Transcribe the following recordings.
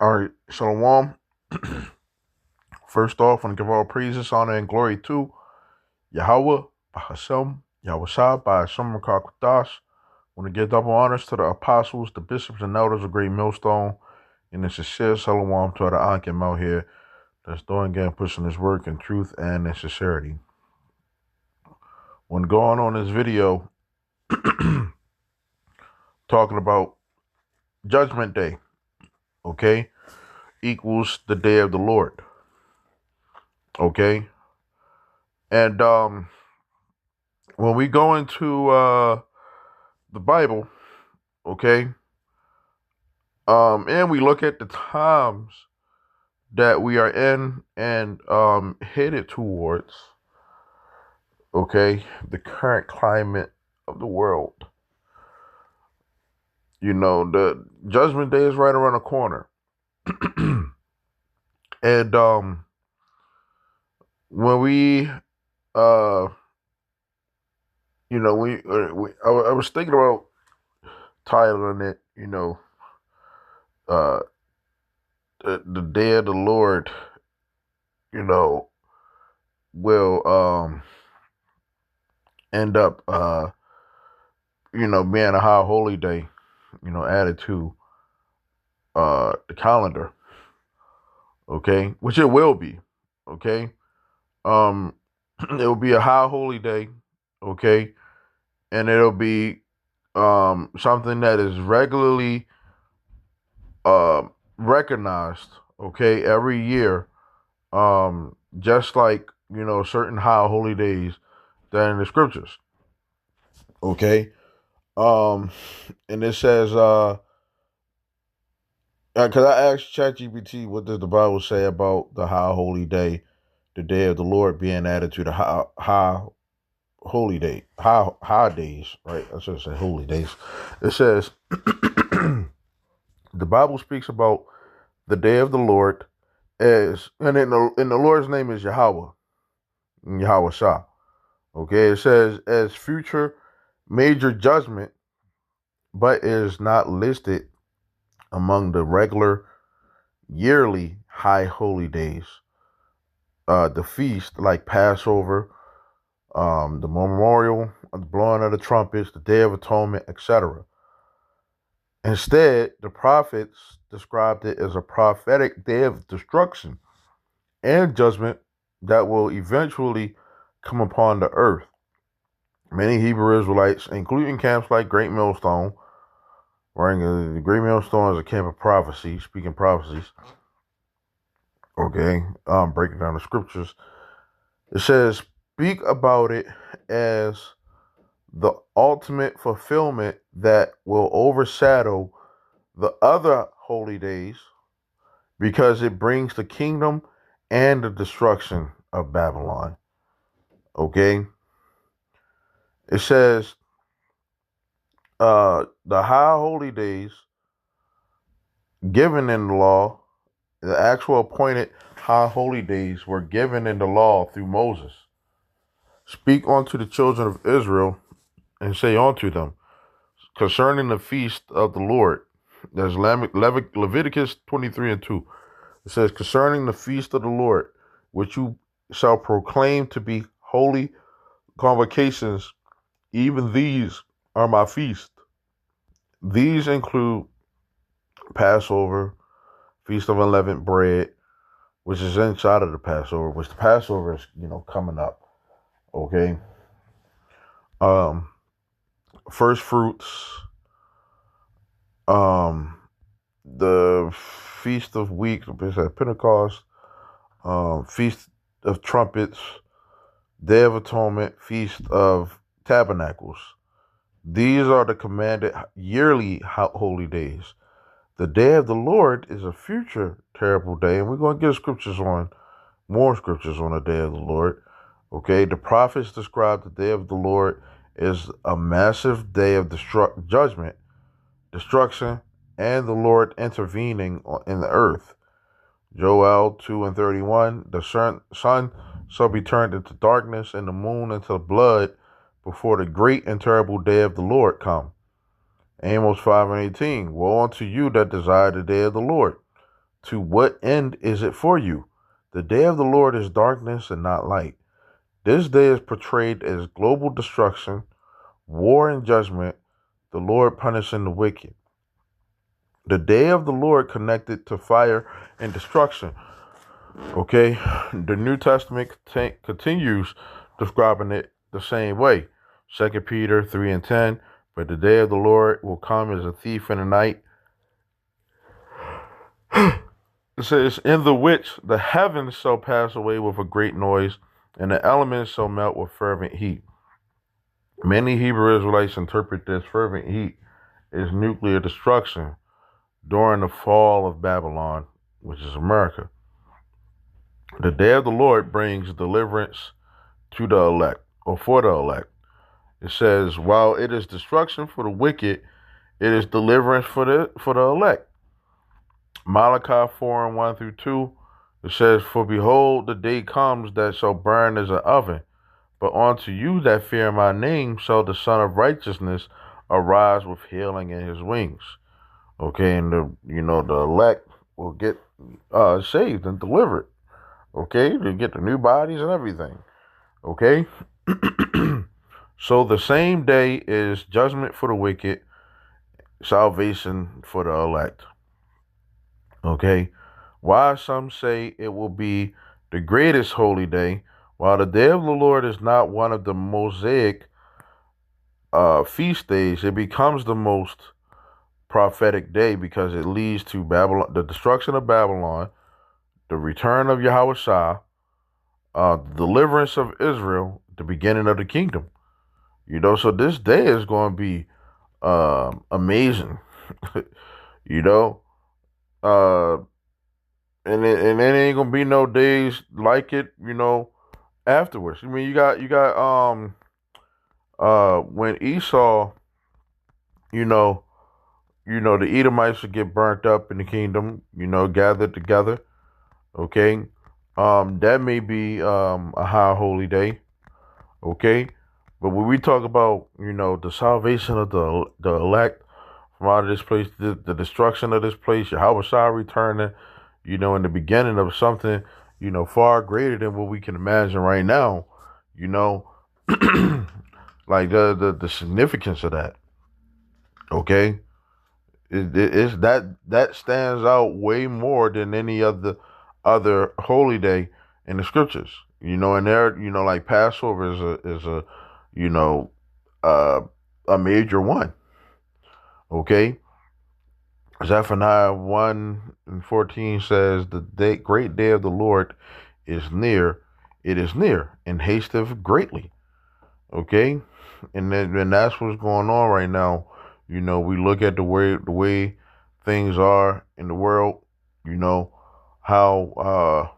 All right, Shalom. First off, I want to give all praises, honor, and glory to Yahweh, Bahashem, Yahweh Shah, Bahashem Rakakwadash. I want to give double honors to the apostles, the bishops, and elders of Great Millstone, and the sincere Shalom to the Ankim out here that's doing and pushing this work in truth and in sincerity. When going on this video, talking about Judgment Day, okay, equals the day of the Lord, okay? And when we go into the Bible, okay, and we look at the times that we are in and headed towards, okay, the current climate of the world. You know, the Judgment Day is right around the corner. And when we uh I was thinking about titling it, uh the day of the Lord, you know, will end up being a high holy day, added to the calendar, okay, which it will be, okay. um it will be a high holy day, okay, and it'll be something that is regularly recognized, okay, every year, just like certain high holy days that in the scriptures, okay. um and it says because I asked ChatGPT, what does the Bible say about the high holy day, the day of the Lord being added to the high holy day, high days, right? I should say holy days. It says the Bible speaks about the day of the Lord as, and in the Lord's name is Yahweh, Yahweh Shah. Okay, it says as future major judgment, but is not listed among the regular yearly high holy days. The feast like Passover, the memorial, the blowing of the trumpets, the Day of Atonement, etc. Instead, the prophets described it as a prophetic day of destruction and judgment that will eventually come upon the earth. Many Hebrew Israelites, including camps like Great Millstone, the Great Millstone is a camp of prophecy, speaking prophecies, okay, breaking down the scriptures. It says, speak about it as the ultimate fulfillment that will overshadow the other holy days because it brings the kingdom and the destruction of Babylon. Okay? It says the high holy days given in the law, the actual appointed high holy days were given in the law through Moses. Speak unto the children of Israel and say unto them concerning the feast of the Lord. There's Leviticus 23 and 2. It says, concerning the feast of the Lord, which you shall proclaim to be holy convocations, even these are my feast. These include Passover, Feast of Unleavened Bread, which is inside of the Passover, which the Passover is, coming up. Okay. Um, First fruits, the Feast of Weeks, Pentecost, Feast of Trumpets, Day of Atonement, Feast of Tabernacles. These are the commanded yearly holy days. The day of the Lord is a future terrible day, and we're going to get more scriptures on the day of the Lord. Okay, the prophets describe the day of the Lord as a massive day of judgment, destruction, and the Lord intervening in the earth. Joel 2 and 31, the sun shall be turned into darkness and the moon into blood before the great and terrible day of the Lord come. Amos 5 and 18, woe unto you that desire the day of the Lord. To what end is it for you? The day of the Lord is darkness and not light. This day is portrayed as global destruction, war, and judgment, the Lord punishing the wicked. The day of the Lord connected to fire and destruction. Okay, the New Testament continues describing it the same way. 2 Peter 3 and 10. But the day of the Lord will come as a thief in the night. It says, in the which the heavens shall pass away with a great noise, and the elements shall melt with fervent heat. Many Hebrew Israelites interpret this fervent heat as nuclear destruction during the fall of Babylon, which is America. The day of the Lord brings deliverance to the elect, or for the elect. It says, while it is destruction for the wicked, it is deliverance for the elect. Malachi 4 and 1 through 2, it says, for behold, the day comes that shall burn as an oven, but unto you that fear my name shall the Son of Righteousness arise with healing in his wings. Okay, and the elect will get saved and delivered. Okay, they get the new bodies and everything. Okay, so the same day is judgment for the wicked, salvation for the elect. Okay, why some say it will be the greatest holy day, while the day of the Lord is not one of the Mosaic feast days. It becomes the most prophetic day because it leads to Babylon, the destruction of Babylon, the return of Yahweh, the deliverance of Israel, the beginning of the kingdom. So this day is going to be amazing. you know, uh, and it ain't gonna be no days like it. Afterwards. I mean, you got when Esau, you know, the Edomites would get burnt up in the kingdom. Gathered together. Okay, that may be a high holy day. Okay, but when we talk about the salvation of the elect from out of this place, the destruction of this place, Yahweh Shai returning, in the beginning of something, far greater than what we can imagine right now, you know, like the significance of that. Okay, it's that stands out way more than any other holy day in the scriptures. And there, like Passover is a you know uh, a major one. Okay, Zephaniah 1 and 14 says, the great day of the Lord is near. It is near and hasteth greatly. Okay, and that's what's going on right now. We look at the way things are in the world. How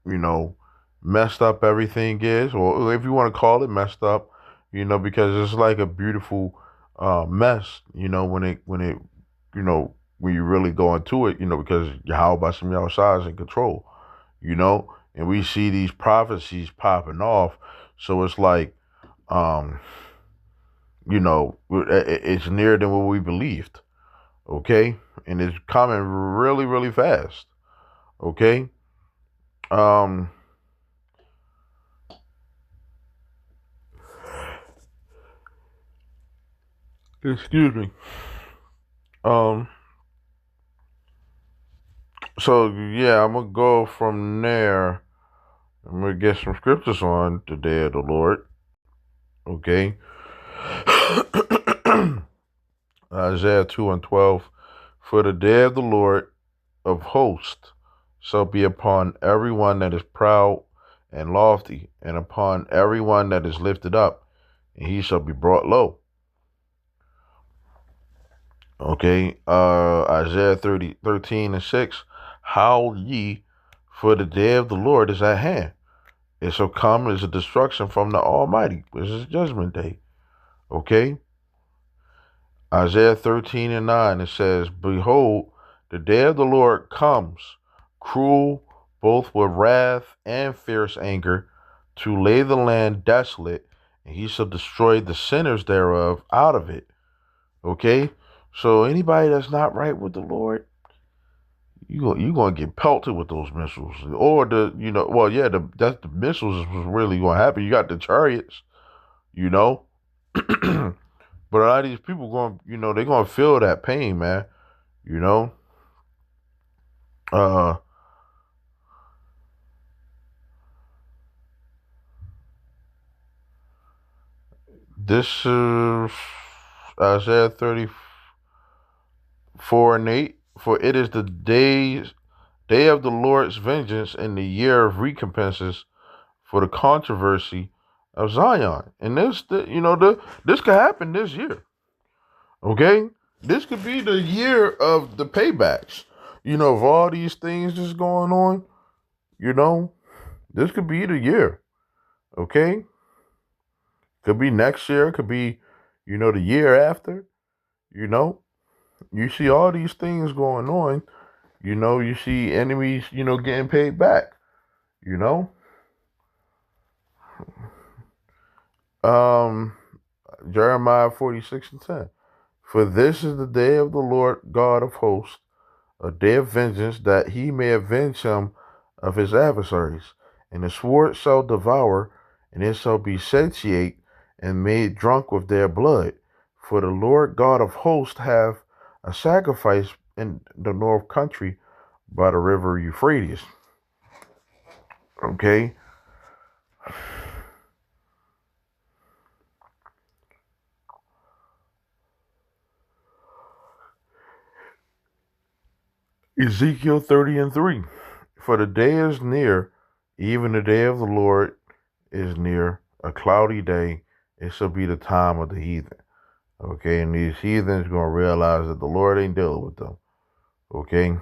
you know messed up everything is, or if you want to call it messed up. Because it's like a beautiful mess. When you really go into it. Because Yahweh Bashem Yahushua is in control. And we see these prophecies popping off. So it's like, it's nearer than what we believed. Okay, and it's coming really, really fast. Okay, um, excuse me. Um, so yeah, I'm gonna go from there. I'm gonna get some scriptures on the day of the Lord. Okay. Isaiah 2 and 12. For the day of the Lord of hosts shall be upon everyone that is proud and lofty, and upon everyone that is lifted up, and he shall be brought low. Okay, Isaiah 13 and 6. Howl ye, for the day of the Lord is at hand. It shall come as a destruction from the Almighty. This is judgment day. Okay, Isaiah 13 and 9, it says, behold, the day of the Lord comes, cruel, both with wrath and fierce anger, to lay the land desolate, and he shall destroy the sinners thereof out of it. Okay? So anybody that's not right with the Lord, you gonna get pelted with those missiles, or well, yeah, that's the missiles is what's really gonna happen. You got the chariots, you know, but a lot of these people going, they're gonna feel that pain, man. You know, uh, this is Isaiah 34:8. For it is the day of the Lord's vengeance and the year of recompenses for the controversy of Zion. And this could happen this year. Okay, this could be the year of the paybacks. Of all these things that's going on. This could be the year. Okay, could be next year. Could be, the year after. You know, you see all these things going on. You see enemies. Getting paid back. You know, um, Jeremiah 46:10. For this is the day of the Lord God of hosts, a day of vengeance, that he may avenge him of his adversaries. And the sword shall devour, and it shall be satiate and made drunk with their blood. For the Lord God of hosts hath a sacrifice in the north country by the river Euphrates. Okay. Ezekiel 30:3. For the day is near, even the day of the Lord is near, a cloudy day. It shall be the time of the heathen. Okay, and these heathens gonna realize that the Lord ain't dealing with them. Okay.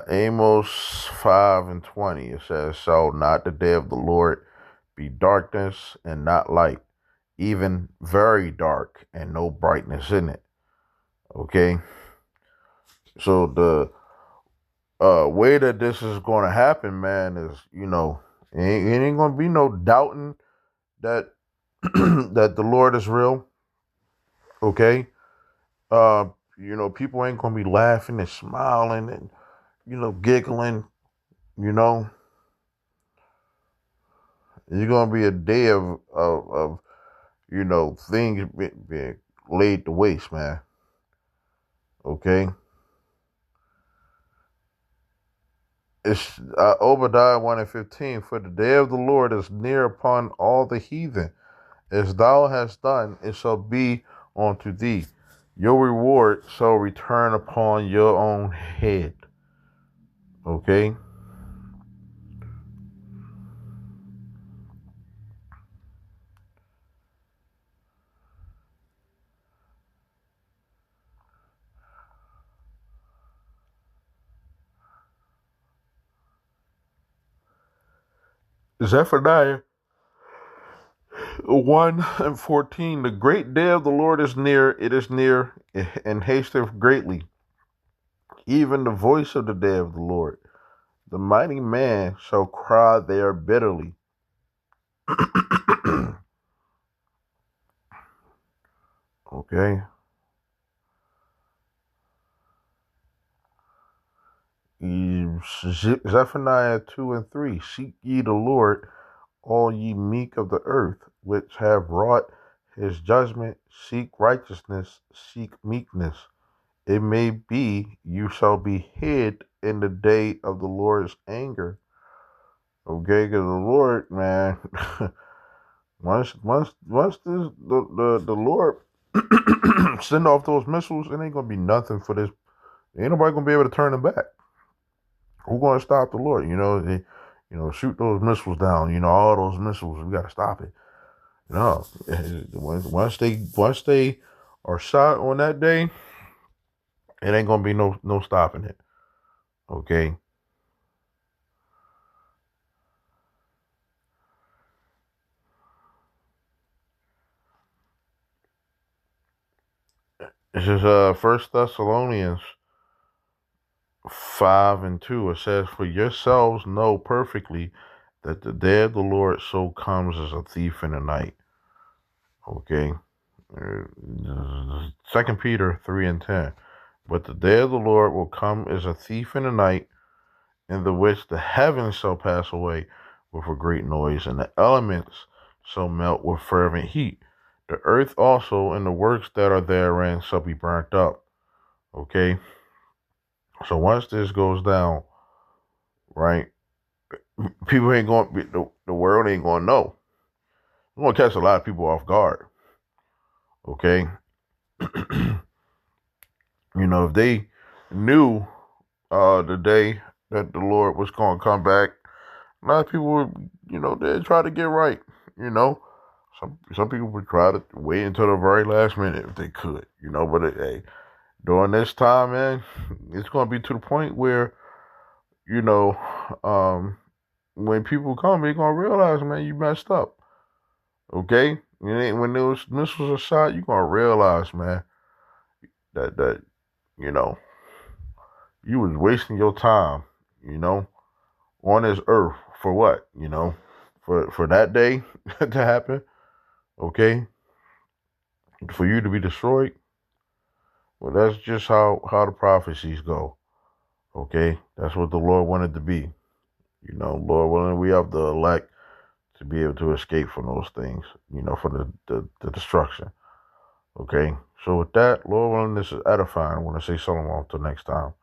Amos 5:20, it says, "Shall not the day of the Lord be darkness and not light, even very dark and no brightness in it?" Okay, so the way that this is going to happen, man, is it ain't going to be no doubting that that the Lord is real. Okay, uh, people ain't going to be laughing and smiling and giggling. You know, it's going to be a day of things being laid to waste, man. Okay, it's Obadiah 1:15. For the day of the Lord is near upon all the heathen. As thou hast done, it shall be unto thee. Your reward shall return upon your own head. Okay? Zephaniah 1:14. The great day of the Lord is near, it is near, and hasteth greatly. Even the voice of the day of the Lord. The mighty man shall cry there bitterly. Okay? Zephaniah 2:3. Seek ye the Lord, all ye meek of the earth, which have wrought his judgment, seek righteousness, seek meekness. It may be you shall be hid in the day of the Lord's anger. Okay, because the Lord, man, once the Lord send off those missiles, it ain't gonna be nothing for this. Ain't nobody gonna be able to turn them back. Who's gonna stop the Lord? Shoot those missiles down. All those missiles. We gotta stop it. No, once they are shot on that day, it ain't gonna be no stopping it. Okay. This is First Thessalonians 5:2. It says, "For yourselves know perfectly that the day of the Lord so comes as a thief in the night." Okay. 2 Peter 3:10. "But the day of the Lord will come as a thief in the night, in the which the heavens shall pass away with a great noise, and the elements shall melt with fervent heat. The earth also and the works that are therein shall be burnt up." Okay. So once this goes down, right, people ain't going to be, the world ain't going to know. It's going to catch a lot of people off guard. Okay. If they knew the day that the Lord was going to come back, a lot of people would, they'd try to get right. You know, some people would try to wait until the very last minute if they could. But hey, during this time, man, it's going to be to the point where you know, um, when people come, they're going to realize, man, you messed up. Okay, when those missiles are shot, you're going to realize, man, that you know you was wasting your time. You know, on this earth for what? For that day to happen. Okay, for you to be destroyed. Well, that's just how the prophecies go. Okay, that's what the Lord wanted to be. Lord willing, we have the elect to be able to escape from those things. For the destruction. Okay, so with that, Lord willing, this is edifying. I want to say shalom until next time.